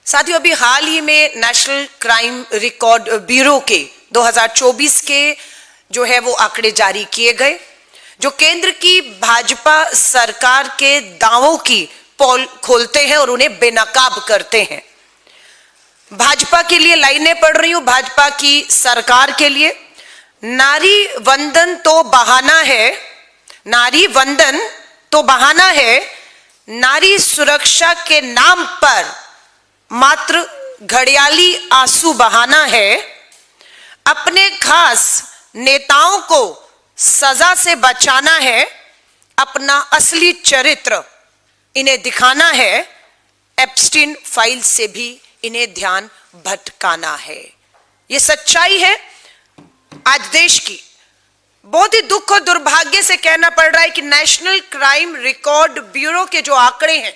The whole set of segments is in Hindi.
साथियों, अभी हाल ही में नेशनल क्राइम रिकॉर्ड ब्यूरो के 2024 के जो है वो आंकड़े जारी किए गए, जो केंद्र की भाजपा सरकार के दावों की पोल खोलते हैं और उन्हें बेनकाब करते हैं। भाजपा के लिए लाइनें पढ़ रही हूं, भाजपा की सरकार के लिए। नारी वंदन तो बहाना है, नारी वंदन तो बहाना है, नारी सुरक्षा के नाम पर मात्र घड़ियाली आंसू बहाना है। अपने खास नेताओं को सजा से बचाना है, अपना असली चरित्र इन्हें दिखाना है, एप्स्टीन फाइल से भी इन्हें ध्यान भटकाना है। ये सच्चाई है आज देश की। बहुत ही दुख और दुर्भाग्य से कहना पड़ रहा है कि नेशनल क्राइम रिकॉर्ड ब्यूरो के जो आंकड़े हैं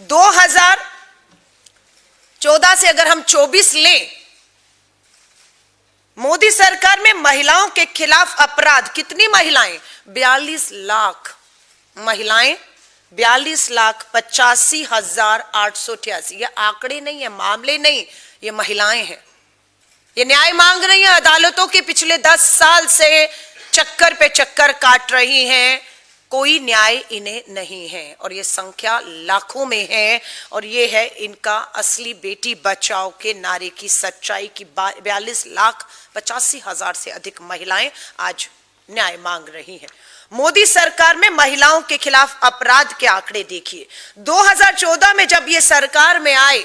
2014 से अगर हम 24 लें, मोदी सरकार में महिलाओं के खिलाफ अपराध, कितनी महिलाएं? 42 लाख महिलाएं, 42,85,888। ये आंकड़े नहीं है, मामले नहीं, ये महिलाएं हैं। ये न्याय मांग रही हैं, अदालतों के पिछले 10 साल से चक्कर पे चक्कर काट रही हैं, कोई न्याय इन्हें नहीं है और ये संख्या लाखों में है। और ये है इनका असली बेटी बचाओ के नारे की सच्चाई की। 42,85,000 से अधिक महिलाएं आज न्याय मांग रही हैं। मोदी सरकार में महिलाओं के खिलाफ अपराध के आंकड़े देखिए। 2014 में जब ये सरकार में आए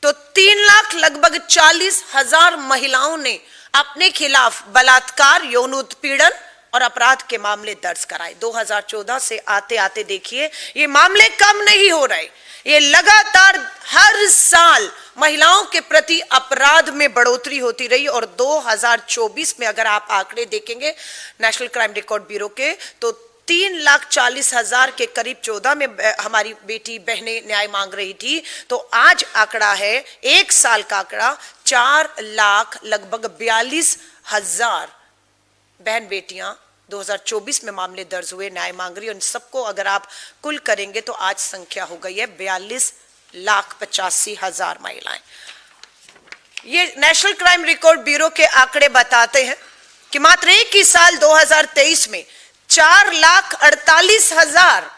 तो 3,40,000 महिलाओं ने अपने खिलाफ बलात्कार, यौन उत्पीड़न और अपराध के मामले दर्ज कराए। 2014 से आते आते देखिए ये मामले कम नहीं हो रहे, ये लगातार हर साल महिलाओं के प्रति अपराध में बढ़ोतरी होती रही। और 2024 में अगर आप आंकड़े देखेंगे नेशनल क्राइम रिकॉर्ड ब्यूरो के, तो 3,40,000 के करीब 14 में हमारी बेटी बहनें न्याय मांग रही थी, तो आज आंकड़ा है, एक साल का आंकड़ा, 4 लाख लगभग 42,000 बहन बेटियां 2024 में मामले दर्ज हुए न्याय मांग रही है। उन सबको अगर आप कुल करेंगे तो आज संख्या हो गई है 42,85,000 महिलाएं। ये नेशनल क्राइम रिकॉर्ड ब्यूरो के आंकड़े बताते हैं कि मात्र एक ही साल 2023 में 4,48,000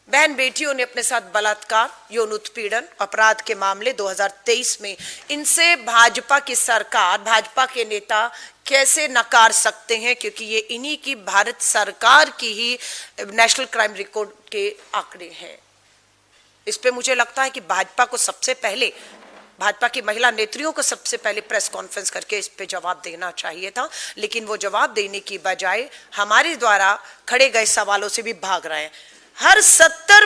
बहन बेटियों ने अपने साथ बलात्कार, यौन उत्पीड़न, अपराध के मामले 2023 में। इनसे भाजपा की सरकार, भाजपा के नेता कैसे नकार सकते हैं, क्योंकि ये इन्हीं की भारत सरकार की ही नेशनल क्राइम रिकॉर्ड के आंकड़े हैं। इस पे मुझे लगता है कि भाजपा को सबसे पहले, भाजपा की महिला नेत्रियों को सबसे पहले प्रेस कॉन्फ्रेंस करके इस पे जवाब देना चाहिए था, लेकिन वो जवाब देने की बजाय हमारे द्वारा खड़े गए सवालों से भी भाग रहे हैं। हर 70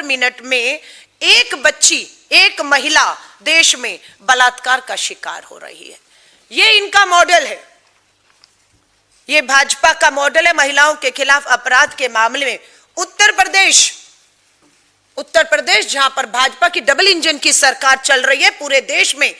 मिनट में एक बच्ची, एक महिला देश में बलात्कार का शिकार हो रही है। ये इनका मॉडल है, ये भाजपा का मॉडल है महिलाओं के खिलाफ अपराध के मामले में। उत्तर प्रदेश जहां पर भाजपा की डबल इंजन की सरकार चल रही है, पूरे देश में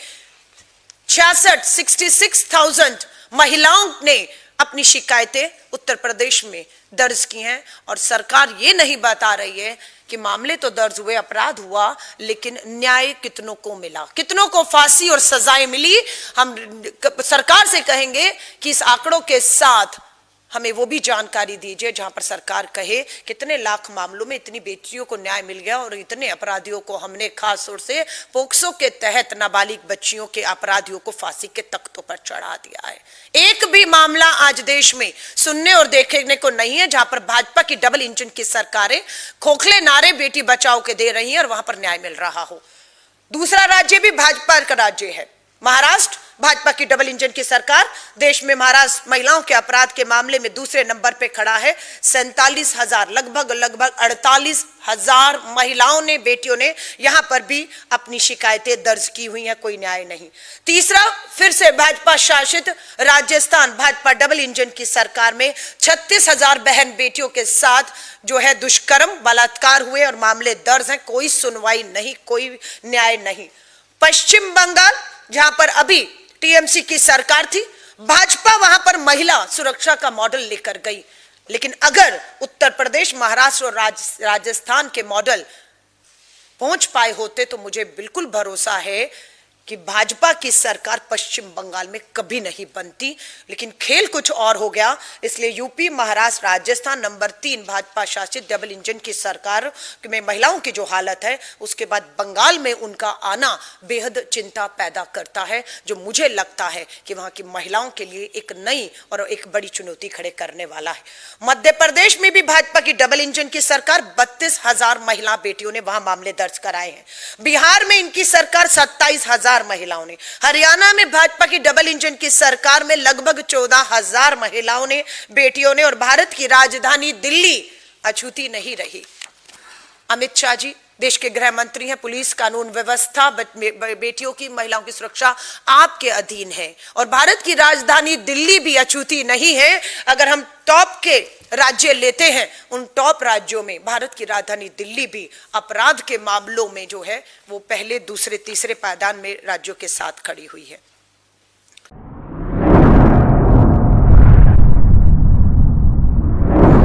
66,000 महिलाओं ने अपनी शिकायतें उत्तर प्रदेश में दर्ज की हैं। और सरकार ये नहीं बता रही है कि मामले तो दर्ज हुए, अपराध हुआ, लेकिन न्याय कितनों को मिला, कितनों को फांसी और सजाएं मिली। हम सरकार से कहेंगे कि इस आंकड़ों के साथ हमें वो भी जानकारी दीजिए जहां पर सरकार कहे कितने लाख मामलों में इतनी बेटियों को न्याय मिल गया और इतने अपराधियों को हमने खास तौर से पोक्सो के तहत नाबालिग बच्चियों के अपराधियों को फांसी के तख्तों पर चढ़ा दिया है। एक भी मामला आज देश में सुनने और देखने को नहीं है जहां पर भाजपा की डबल इंजन की सरकारें खोखले नारे बेटी बचाओ के दे रही हैं और वहां पर न्याय मिल रहा हो। दूसरा राज्य भी भाजपा का राज्य है, महाराष्ट्र, भाजपा की डबल इंजन की सरकार। देश में महाराष्ट्र महिलाओं के अपराध के मामले में दूसरे नंबर पे खड़ा है। 47,000, लगभग 48,000 महिलाओं ने, बेटियों ने यहां पर भी अपनी शिकायतें दर्ज की हुई हैं, कोई न्याय नहीं। तीसरा, फिर से भाजपा शासित राजस्थान, भाजपा डबल इंजन की सरकार में 36,000 बहन बेटियों के साथ जो है दुष्कर्म, बलात्कार हुए और मामले दर्ज हैं, कोई सुनवाई नहीं, कोई न्याय नहीं। पश्चिम बंगाल, जहां पर अभी टीएमसी की सरकार थी, भाजपा वहां पर महिला सुरक्षा का मॉडल लेकर गई, लेकिन अगर उत्तर प्रदेश, महाराष्ट्र और राजस्थान के मॉडल पहुंच पाए होते तो मुझे बिल्कुल भरोसा है कि भाजपा की सरकार पश्चिम बंगाल में कभी नहीं बनती। लेकिन खेल कुछ और हो गया, इसलिए यूपी, महाराष्ट्र, राजस्थान नंबर 3 भाजपा शासित डबल इंजन की सरकार में महिलाओं की जो हालत है, उसके बाद बंगाल में उनका आना बेहद चिंता पैदा करता है, जो मुझे लगता है कि वहां की महिलाओं के लिए एक नई और एक बड़ी चुनौती खड़े करने वाला है। मध्य प्रदेश में भी भाजपा की डबल इंजन की सरकार 32,000 महिला बेटियों ने वहां मामले दर्ज कराए हैं। बिहार में इनकी सरकार 27,000 महिलाओं ने, हरियाणा में भाजपा की डबल इंजन की सरकार में लगभग 14,000 महिलाओं ने, बेटियों ने, और भारत की राजधानी दिल्ली अछूती नहीं रही। अमित शाह जी देश के गृह मंत्री हैं, पुलिस, कानून व्यवस्था, बेटियों की, महिलाओं की सुरक्षा आपके अधीन है, और भारत की राजधानी दिल्ली भी अछूती नहीं है। अगर हम टॉप के राज्य लेते हैं, उन टॉप राज्यों में भारत की राजधानी दिल्ली भी अपराध के मामलों में जो है वो पहले, दूसरे, तीसरे पायदान में राज्यों के साथ खड़ी हुई है।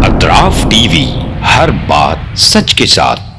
अतराफ टीवी, हर बात सच के साथ।